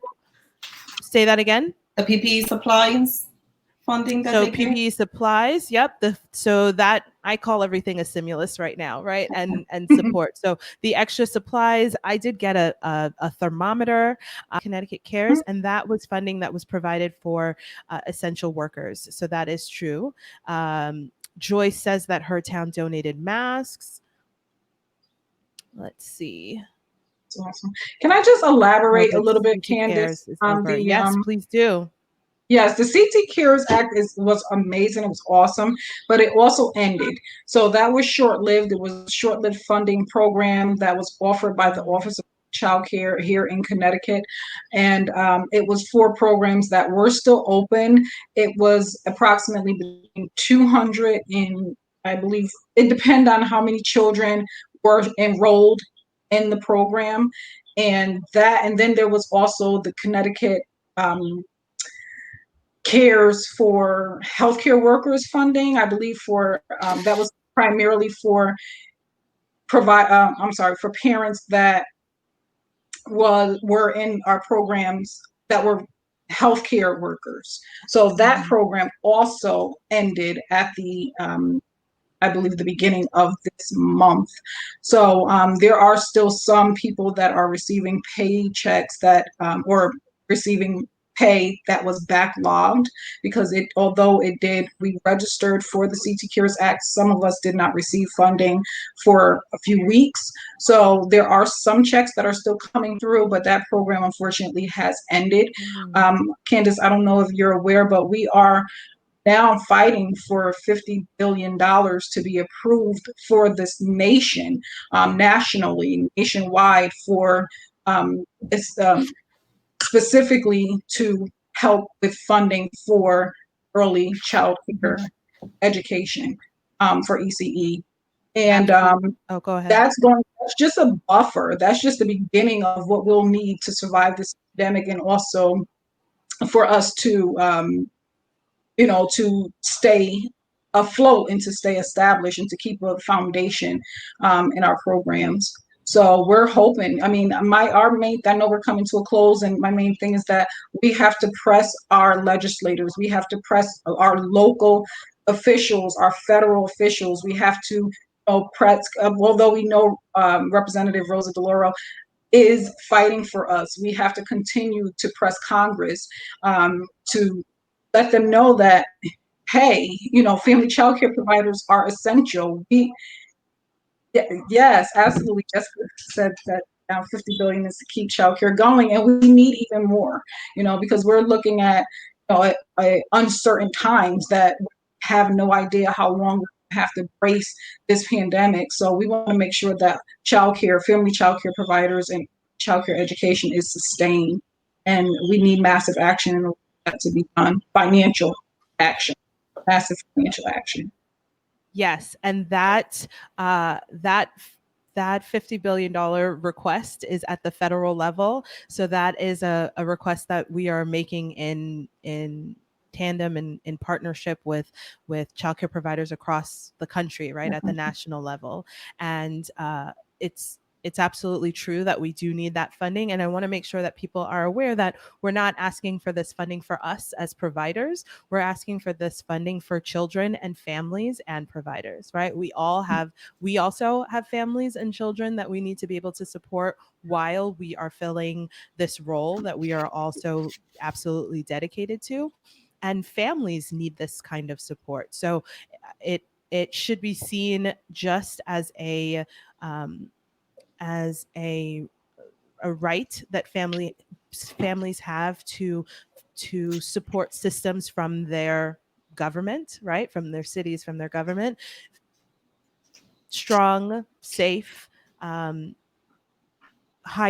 S1: Say that again.
S4: The PPE supplies funding that
S1: So
S4: they get?
S1: PPE supplies, yep. So that I call everything a stimulus right now, right? And support. So the extra supplies, I did get a thermometer, Connecticut Cares, and that was funding that was provided for essential workers. So that is true. Joyce says that her town donated masks. Let's see.
S2: That's awesome. Can I just elaborate a little bit,
S1: CT
S2: Candace, on the
S1: yes, please do.
S2: Yes, the CT Cares Act was amazing. It was awesome, but it also ended. So that was short-lived. It was a short-lived funding program that was offered by the Office of Child Care here in Connecticut. And it was 4 programs that were still open. It was approximately between 200 and, I believe, it depended on how many children were enrolled in the program. And then there was also the Connecticut Cares for healthcare workers funding, I believe, for that was primarily for for parents that were in our programs that were healthcare workers. So that program also ended at the I believe the beginning of this month. So there are still some people that are receiving paychecks that or receiving pay that was backlogged, because we registered for the CT Cares Act, some of us did not receive funding for a few weeks. So there are some checks that are still coming through, but that program unfortunately has ended. Candace, I don't know if you're aware, but we are now I'm fighting for $50 billion to be approved for this nation, nationally, nationwide, for it's specifically to help with funding for early child care education, for ECE. And
S1: Oh, go ahead.
S2: that's just a buffer. That's just the beginning of what we'll need to survive this pandemic, and also for us to to stay afloat and to stay established and to keep a foundation in our programs. So we're hoping. I mean, I know we're coming to a close, and my main thing is that we have to press our legislators. We have to press our local officials, our federal officials. We have to press. Although we know Representative Rosa DeLauro is fighting for us, we have to continue to press Congress to let them know that, hey, family child care providers are essential. Yes, absolutely. Jessica said that 50 billion is to keep child care going, and we need even more, because we're looking at uncertain times that we have no idea how long we have to brace this pandemic. So we want to make sure that family child care providers, and child care education is sustained, and we need massive action in order for that to be done. Financial action, massive financial action.
S1: Yes, and that $50 billion request is at the federal level. So that is a request that we are making in tandem and in partnership with childcare providers across the country, right, at the national level. And it's absolutely true that we do need that funding. And I want to make sure that people are aware that we're not asking for this funding for us as providers. We're asking for this funding for children and families and providers, right? We also have families and children that we need to be able to support while we are filling this role that we are also absolutely dedicated to. And families need this kind of support. So it should be seen just as a right that families have to support systems from their government, right? From their cities, from their government. Strong, safe, high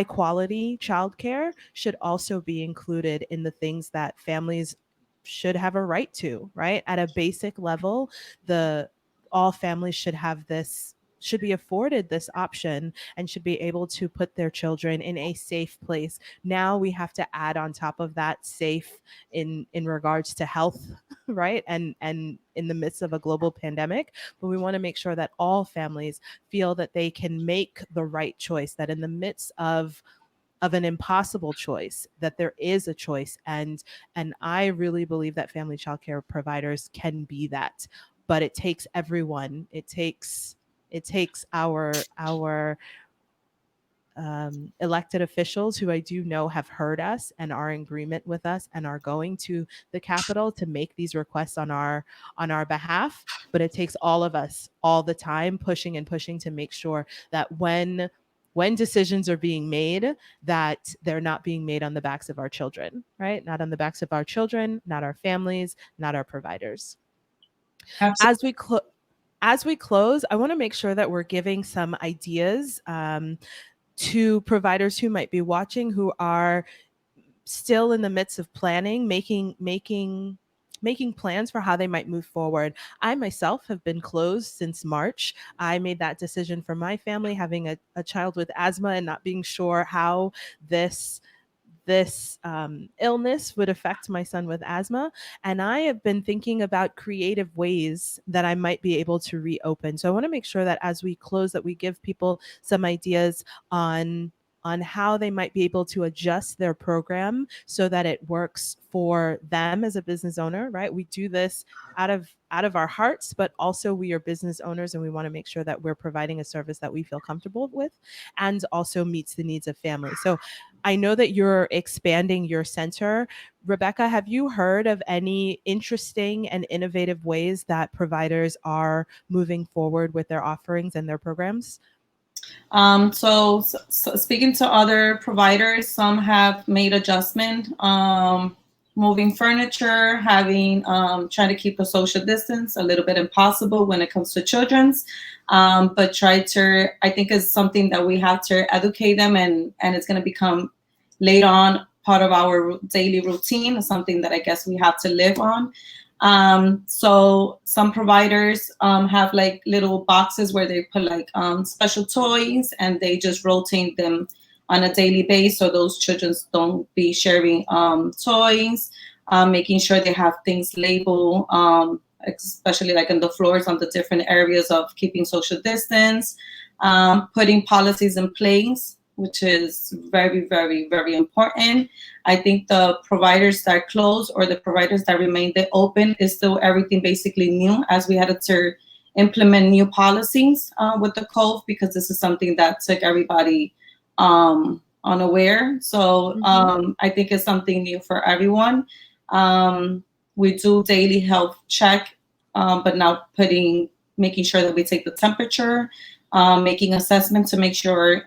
S1: quality childcare should also be included in the things that families should have a right to, right? At a basic level, all families should be afforded this option and should be able to put their children in a safe place. Now we have to add on top of that safe in regards to health, right? And in the midst of a global pandemic, but we want to make sure that all families feel that they can make the right choice, that in the midst of an impossible choice, that there is a choice. And I really believe that family childcare providers can be that. But it takes everyone. It takes our elected officials, who I do know have heard us and are in agreement with us and are going to the Capitol to make these requests on our behalf. But it takes all of us all the time pushing and pushing to make sure that when decisions are being made, that they're not being made on the backs of our children, right? Not on the backs of our children, not our families, not our providers.
S2: Absolutely.
S1: As we close, I want to make sure that we're giving some ideas to providers who might be watching, who are still in the midst of planning, making plans for how they might move forward. I myself have been closed since March. I made that decision for my family, having a child with asthma and not being sure how this illness would affect my son with asthma. And I have been thinking about creative ways that I might be able to reopen. So I want to make sure that as we close, that we give people some ideas on how they might be able to adjust their program so that it works for them as a business owner, right? We do this out of our hearts, but also we are business owners, and we want to make sure that we're providing a service that we feel comfortable with and also meets the needs of families. So I know that you're expanding your center. Rebecca, have you heard of any interesting and innovative ways that providers are moving forward with their offerings and their programs?
S4: So speaking to other providers, some have made adjustment. moving furniture, having trying to keep a social distance, a little bit impossible when it comes to children's, but try to, I think is something that we have to educate them, and it's going to become later on part of our daily routine, something that I guess we have to live on. So some providers have like little boxes where they put like special toys, and they just rotate them on a daily basis, so those children don't be sharing toys, making sure they have things labeled, especially like on the floors on the different areas of keeping social distance, putting policies in place, which is very, very, very important. I think the providers that close or the providers that remain open is still everything basically new, as we had to implement new policies with the code, because this is something that took everybody unaware. So I think it's something new for everyone. We do daily health check, but now making sure that we take the temperature, making assessment to make sure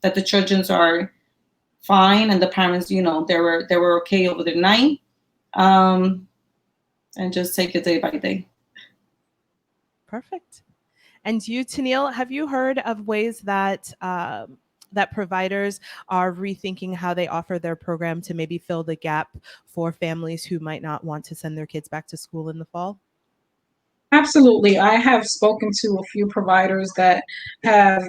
S4: that the children are fine, and the parents, you know, they were okay over the night, and just take it day by day.
S1: Perfect. And you, Tennille, have you heard of ways that that providers are rethinking how they offer their program to maybe fill the gap for families who might not want to send their kids back to school in the fall?
S2: Absolutely. I have spoken to a few providers that have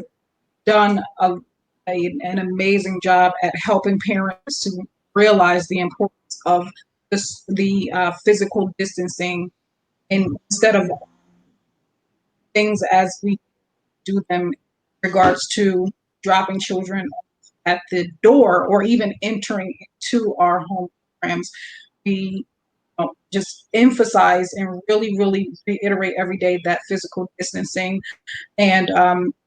S2: done an amazing job at helping parents to realize the importance of the physical distancing, instead of things as we do them in regards to dropping children at the door or even entering into our home programs. We just emphasize and really, really reiterate every day that physical distancing. And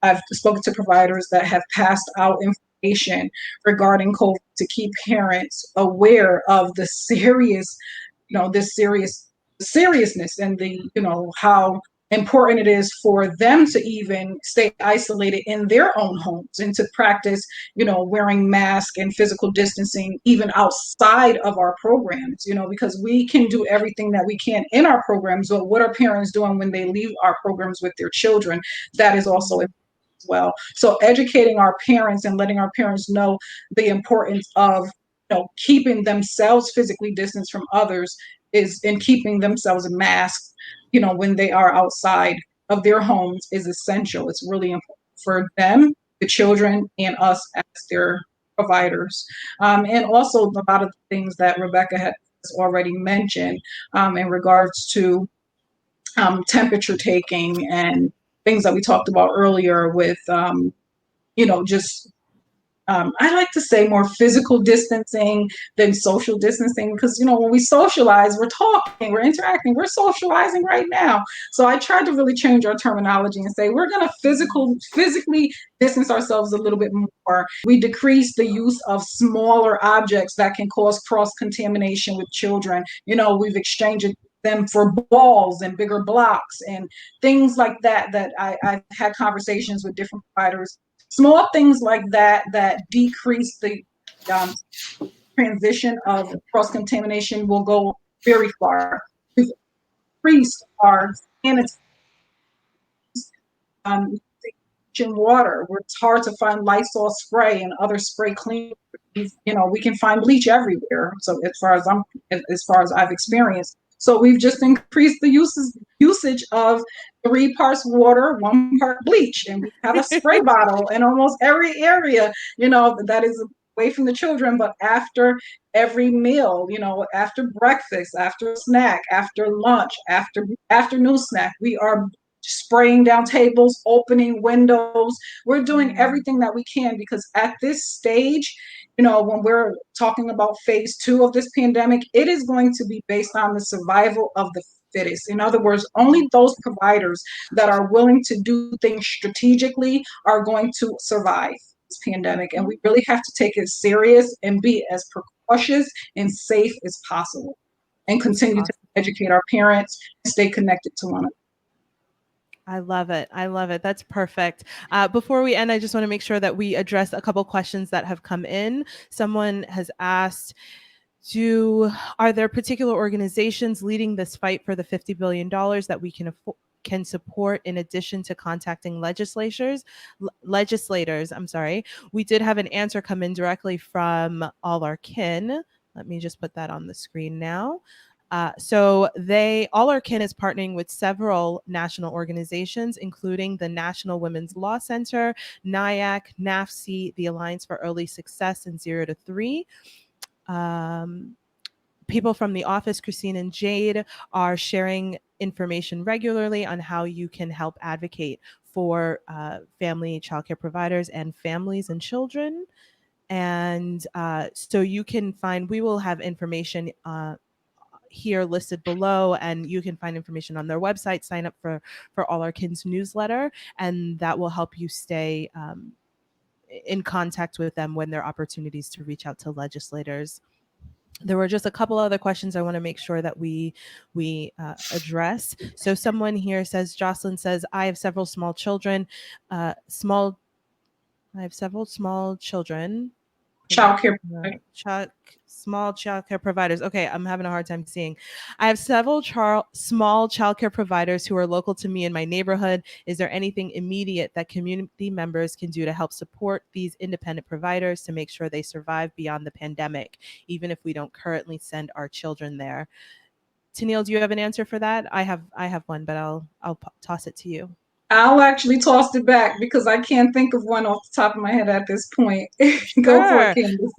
S2: I've spoken to providers that have passed out information regarding COVID to keep parents aware of the serious, this seriousness, and the, how important it is for them to even stay isolated in their own homes and to practice, wearing masks and physical distancing even outside of our programs, because we can do everything that we can in our programs, but what are parents doing when they leave our programs with their children? That is also as well. So educating our parents and letting our parents know the importance of, keeping themselves physically distanced from others is, and keeping themselves masked, when they are outside of their homes, is essential. It's really important for them, the children, and us as their providers. And also a lot of the things that Rebecca has already mentioned in regards to temperature taking and things that we talked about earlier with, just I like to say more physical distancing than social distancing, because when we socialize, we're talking, we're interacting, we're socializing right now. So I tried to really change our terminology and say we're going to physically distance ourselves a little bit more. We decrease the use of smaller objects that can cause cross contamination with children. We've exchanged them for balls and bigger blocks and things like that. I've had conversations with different providers. Small things like that decrease the transition of cross-contamination will go very far. We've increased our sanitization water, where it's hard to find Lysol spray and other spray cleaners. We can find bleach everywhere. So as far as I've experienced. So we've just increased the usage of 3 parts water, 1 part bleach, and we have a spray bottle in almost every area, that is away from the children, but after every meal, after breakfast, after snack, after lunch, after afternoon snack, we are spraying down tables, opening windows. We're doing everything that we can, because at this stage, when we're talking about phase 2 of this pandemic, it is going to be based on the survival of the fittest. In other words, only those providers that are willing to do things strategically are going to survive this pandemic. And we really have to take it serious and be as precautious and safe as possible, and continue to educate our parents and stay connected to one another.
S1: I love it. I love it. That's perfect. Before we end, I just want to make sure that we address a couple questions that have come in. Someone has asked, Are there particular organizations leading this fight for the $50 billion that we can support in addition to contacting legislators? I'm sorry. We did have an answer come in directly from All Our Kin. Let me just put that on the screen now. So All Our Kin is partnering with several national organizations, including the National Women's Law Center, NIAC, NAFC, the Alliance for Early Success in 0 to 3. People from the office, Christine and Jade, are sharing information regularly on how you can help advocate for family childcare providers and families and children. And so you can we will have information here listed below, and you can find information on their website. Sign up for All Our Kin's newsletter, and that will help you stay in contact with them when there are opportunities to reach out to legislators. There were just a couple other questions I want to make sure that we address. So someone here says, Jocelyn says, I have several small children.
S2: Childcare.
S1: Small childcare providers. Okay, I'm having a hard time seeing. I have several small childcare providers who are local to me in my neighborhood. Is there anything immediate that community members can do to help support these independent providers to make sure they survive beyond the pandemic, even if we don't currently send our children there? Tennille, do you have an answer for that? I have one, but I'll toss it to you.
S2: I'll actually toss it back because I can't think of one off the top of my head at this point. Go for it, Candace.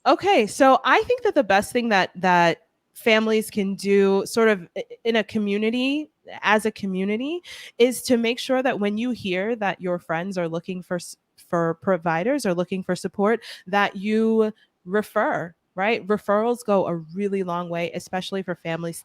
S1: Okay, so I think that the best thing that families can do sort of in a community, as a community, is to make sure that when you hear that your friends are looking for providers or looking for support, that you refer. Right? Referrals go a really long way, especially for families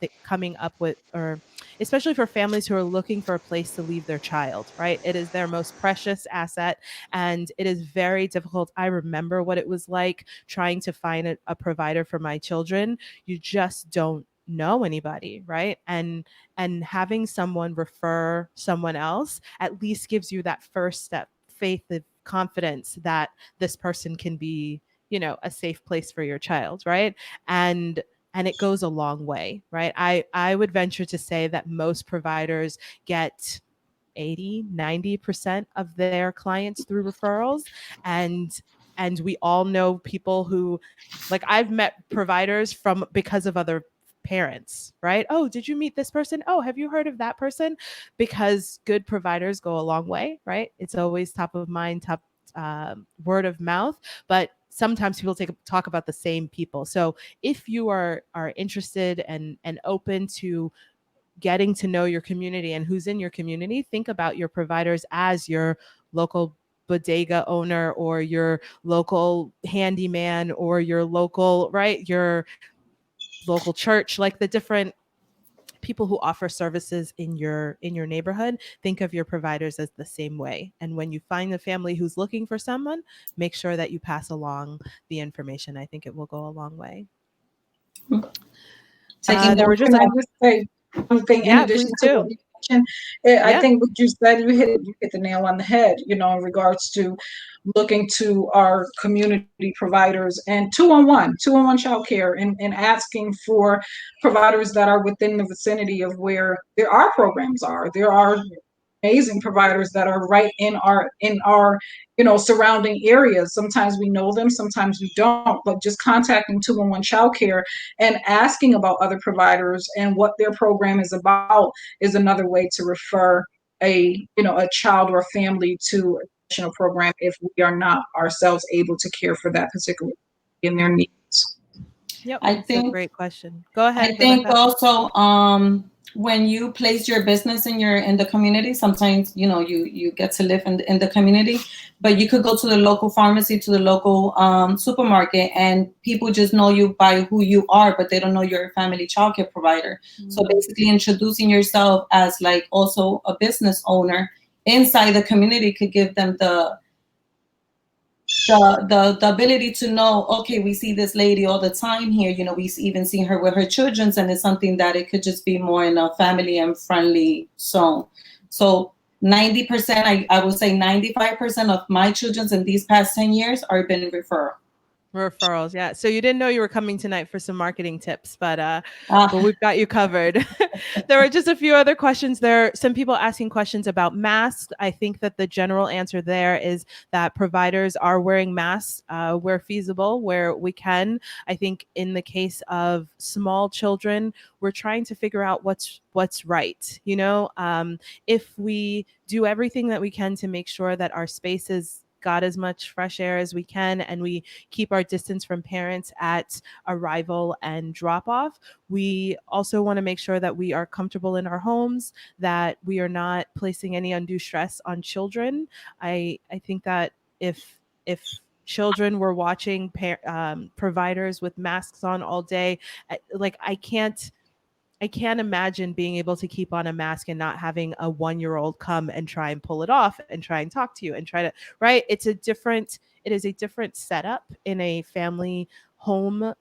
S1: especially for families who are looking for a place to leave their child, right? It is their most precious asset, and it is very difficult. I remember what it was like trying to find a provider for my children. You just don't know anybody, right? And having someone refer someone else at least gives you that first step, faith, of confidence that this person can be, a safe place for your child, right? And it goes a long way, right? I would venture to say that most providers get 80-90% of their clients through referrals, and we all know people who, like, I've met providers because of other parents, right? Oh, did you meet this person? Oh, have you heard of that person? Because good providers go a long way, right? It's always top of mind, top word of mouth, but sometimes people talk about the same people. So if you are interested and open to getting to know your community and who's in your community, think about your providers as your local bodega owner or your local handyman or your local church, like the different people who offer services in your neighborhood. Think of your providers as the same way. And when you find a family who's looking for someone, make sure that you pass along the information. I think it will go a long way.
S2: There were just say one thing in addition to what you mentioned. I think what you said, you hit the nail on the head, in regards to looking to our community providers and two-on-one childcare, and asking for providers that are within the vicinity of where there are programs are. There are amazing providers that are right in our surrounding areas. Sometimes we know them, sometimes we don't, but just contacting 211 Childcare and asking about other providers and what their program is about is another way to refer a child or a family to a additional program if we are not ourselves able to care for that particular in their needs.
S1: Yep, that's a great question. Go ahead.
S4: I think also when you place your business in the community, sometimes you get to live in the community, but you could go to the local pharmacy, to the local supermarket, and people just know you by who you are, but they don't know you're a family childcare provider. Mm-hmm. So basically introducing yourself as like also a business owner inside the community could give them the ability to know, okay, we see this lady all the time here, we even see her with her children, and it's something that it could just be more in a family and friendly zone. So 90%, I would say 95% of my children in these past 10 years are been referral.
S1: Referrals, yeah. So you didn't know you were coming tonight for some marketing tips, but
S4: Ah,
S1: we've got you covered. There were just a few other questions. There are some people asking questions about masks. I think that the general answer there is that providers are wearing masks where feasible, where we can. I think in the case of small children, we're trying to figure out what's right. If we do everything that we can to make sure that our spaces got as much fresh air as we can, and we keep our distance from parents at arrival and drop off. We also want to make sure that we are comfortable in our homes, that we are not placing any undue stress on children. I think that if children were watching providers with masks on all day, like I can't imagine being able to keep on a mask and not having a 1-year-old come and try and pull it off and try and talk to you and try to, right? It is a different setup in a family home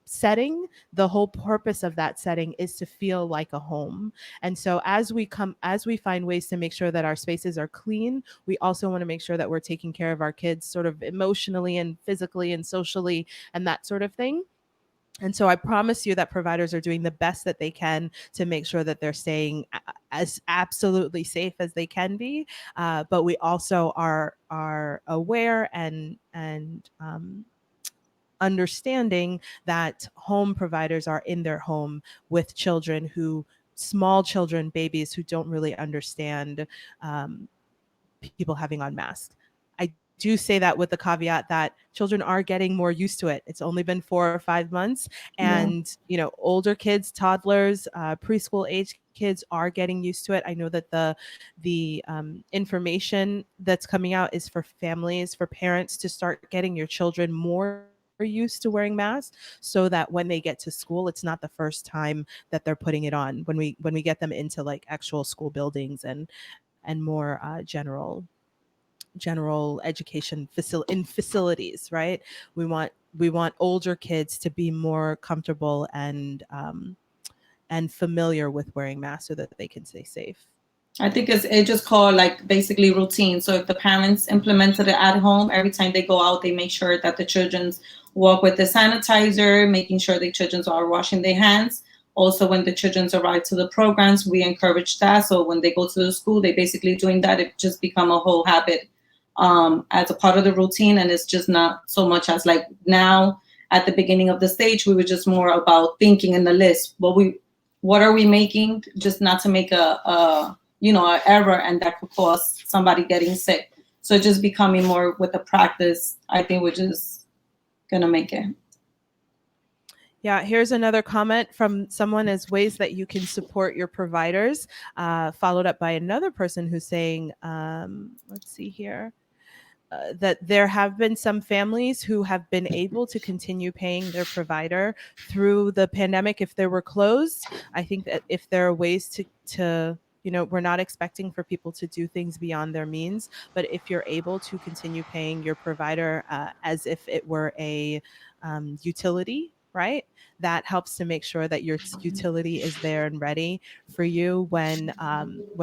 S1: setting. The whole purpose of that setting is to feel like a home. And so as we find ways to make sure that our spaces are clean, we also want to make sure that we're taking care of our kids sort of emotionally and physically and socially and that sort of thing. And so I promise you that providers are doing the best that they can to make sure that they're staying as absolutely safe as they can be. But we also are aware and understanding that home providers are in their home with children who small children, babies who don't really understand um, people having on masks. I do say that with the caveat that children are getting more used to it. It's only been 4 or 5 months,
S4: yeah.
S1: and older kids, toddlers, preschool age kids are getting used to it. I know that the information that's coming out is for families, for parents to start getting your children more used to wearing masks, so that when they get to school, it's not the first time that they're putting it on. When we get them into like actual school buildings and more general education in facilities, right? We want older kids to be more comfortable and familiar with wearing masks so that they can stay safe.
S4: I think it's just called like basically routine. So if the parents implemented it at home, every time they go out, they make sure that the children's walk with the sanitizer, making sure the children's are washing their hands. Also, when the children's arrive to the programs, we encourage that. So when they go to the school, they basically doing that. It just become a whole habit as a part of the routine, and it's just not so much as like now at the beginning of the stage, we were just more about thinking in the list. What are we making? Just not to make an error, and that could cause somebody getting sick. So just becoming more with the practice, I think we're just gonna make it.
S1: Yeah, here's another comment from someone as ways that you can support your providers, followed up by another person who's saying, let's see here. That there have been some families who have been able to continue paying their provider through the pandemic if they were closed. I think that if there are ways to we're not expecting for people to do things beyond their means, but if you're able to continue paying your provider as if it were a utility, right? That helps to make sure that your utility is there and ready for you when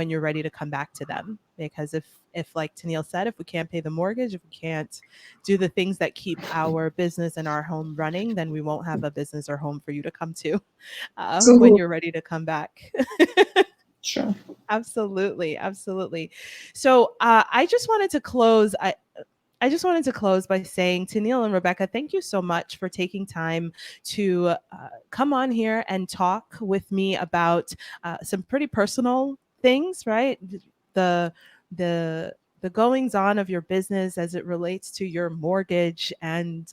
S1: you're ready to come back to them. Because if like Tennille said, if we can't pay the mortgage, if we can't do the things that keep our business and our home running, then we won't have a business or home for you to come to when
S2: So
S1: you're ready to come back.
S4: Sure.
S1: Absolutely, absolutely. So I just wanted to close. I just wanted to close by saying, Tennille and Rebecca, thank you so much for taking time to come on here and talk with me about some pretty personal things, right? The the goings on of your business as it relates to your mortgage and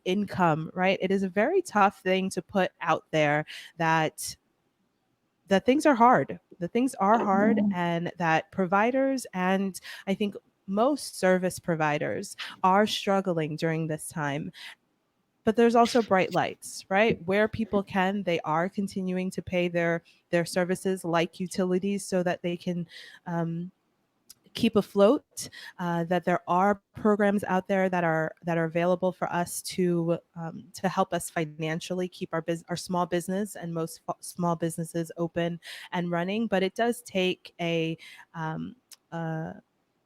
S1: income, right? It is a very tough thing to put out there that things are hard. The things are hard, and that providers and I think most service providers are struggling during this time. But there's also bright lights, right? Where people can, they are continuing to pay their services like utilities so that they can keep afloat. That there are programs out there that are available for us to help us financially keep our small business and most small businesses open and running. But it does take um, uh,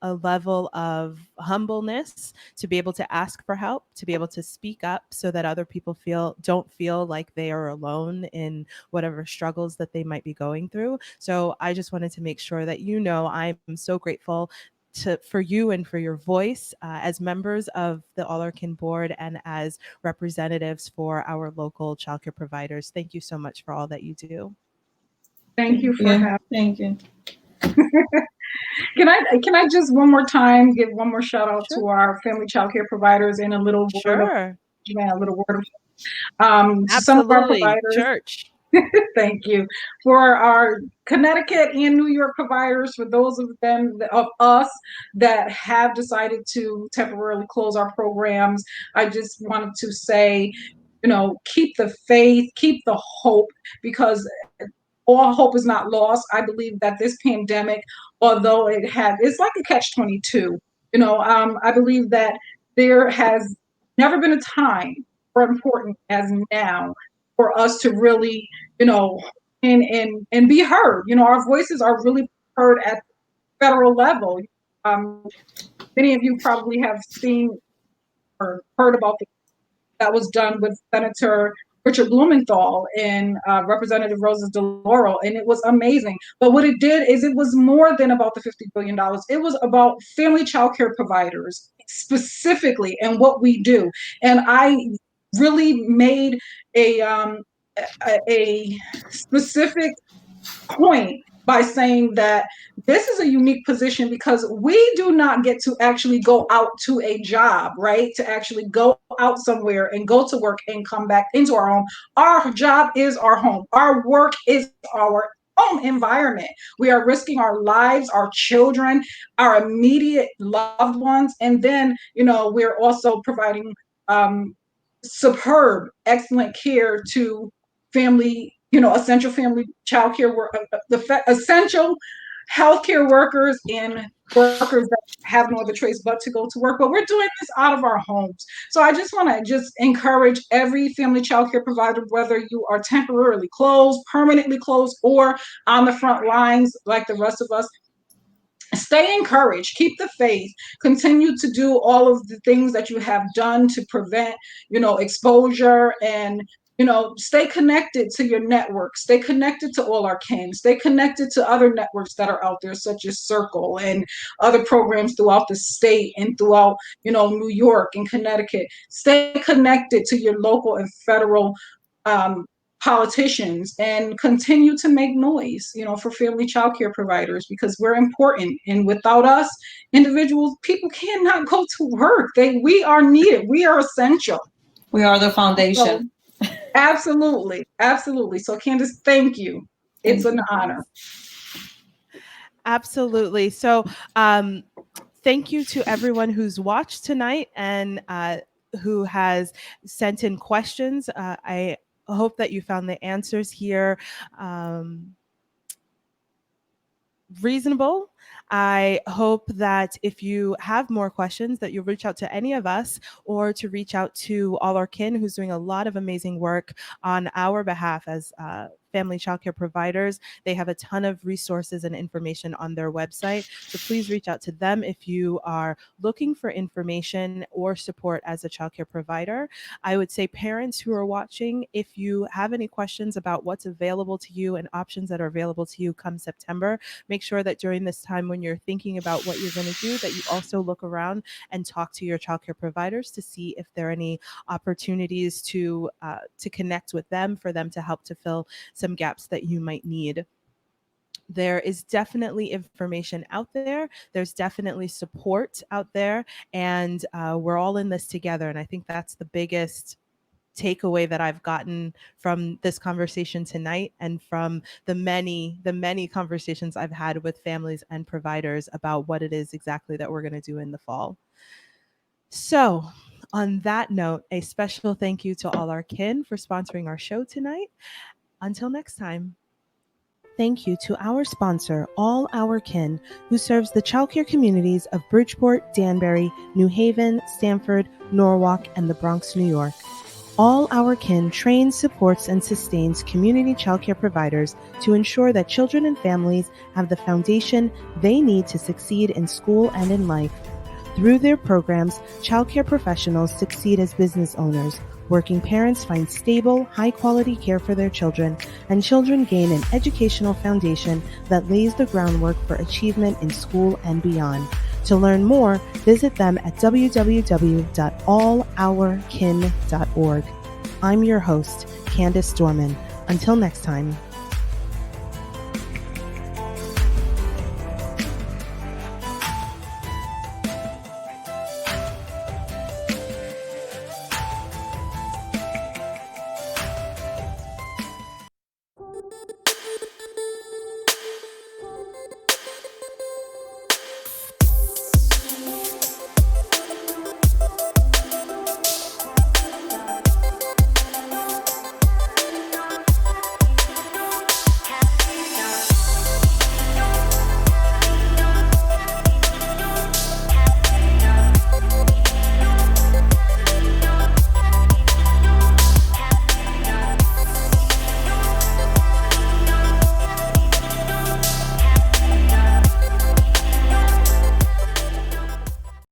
S1: a level of humbleness to be able to ask for help, to be able to speak up so that other people don't feel like they are alone in whatever struggles that they might be going through. So I just wanted to make sure that I'm so grateful for you and for your voice as members of the All Our Kin board and as representatives for our local childcare providers. Thank you so much for all that you do.
S2: Thank you for having.
S4: Thank you.
S2: Can I just one more time give one more shout out
S1: Sure.
S2: to our family child care providers and a little word of
S1: Sure.
S2: to some of our
S1: Absolutely.
S2: providers.
S1: Church.
S2: Thank you. For our Connecticut and New York providers, for those of us that have decided to temporarily close our programs, I just wanted to say, keep the faith, keep the hope, because all hope is not lost. I believe that this pandemic, although it's like a catch-22. I believe that there has never been a time more important as now for us to really, and be heard. Our voices are really heard at the federal level. Many of you probably have seen or heard about that was done with Senator Richard Blumenthal and Representative Rosa DeLauro, and it was amazing. But what it did is it was more than about the $50 billion. It was about family child care providers specifically and what we do. And I really made a specific point by saying that this is a unique position because we do not get to actually go out to a job, right? To actually go out somewhere and go to work and come back into our home. Our job is our home. Our work is our home environment. We are risking our lives, our children, our immediate loved ones. And then, we're also providing superb, excellent care to family, essential family child care work, essential healthcare workers and workers that have no other choice but to go to work. But we're doing this out of our homes. So I just want to encourage every family child care provider, whether you are temporarily closed, permanently closed, or on the front lines like the rest of us, stay encouraged, keep the faith, continue to do all of the things that you have done to prevent, exposure, and stay connected to your network, stay connected to All Our Kin, stay connected to other networks that are out there, such as Circle and other programs throughout the state and throughout, New York and Connecticut. Stay connected to your local and federal politicians and continue to make noise, for family child care providers, because we're important. And without us, people cannot go to work. We are needed. We are essential.
S4: We are the foundation.
S2: So, absolutely. Absolutely. So Candace, thank you. It's an honor.
S1: Absolutely. So, thank you to everyone who's watched tonight and who has sent in questions. I hope that you found the answers here reasonable. I hope that if you have more questions that you'll reach out to any of us or to reach out to All Our Kin, who's doing a lot of amazing work on our behalf as family childcare providers. They have a ton of resources and information on their website. So please reach out to them if you are looking for information or support as a childcare provider. I would say parents who are watching, if you have any questions about what's available to you and options that are available to you come September, make sure that during this time when you're thinking about what you're going to do, that you also look around and talk to your childcare providers to see if there are any opportunities to connect with them, for them to help to fill some gaps that you might need. There is definitely information out there. There's definitely support out there, and we're all in this together. And I think that's the biggest takeaway that I've gotten from this conversation tonight, and from the many conversations I've had with families and providers about what it is exactly that we're going to do in the fall. So, on that note, a special thank you to All Our Kin for sponsoring our show tonight. Until next time. Thank you to our sponsor, All Our Kin, who serves the childcare communities of Bridgeport, Danbury, New Haven, Stamford, Norwalk, and the Bronx, New York. All Our Kin trains, supports, and sustains community childcare providers to ensure that children and families have the foundation they need to succeed in school and in life. Through their programs, childcare professionals succeed as business owners, working parents find stable, high-quality care for their children, and children gain an educational foundation that lays the groundwork for achievement in school and beyond. To learn more, visit them at www.allourkin.org. I'm your host, Candace Dorman. Until next time.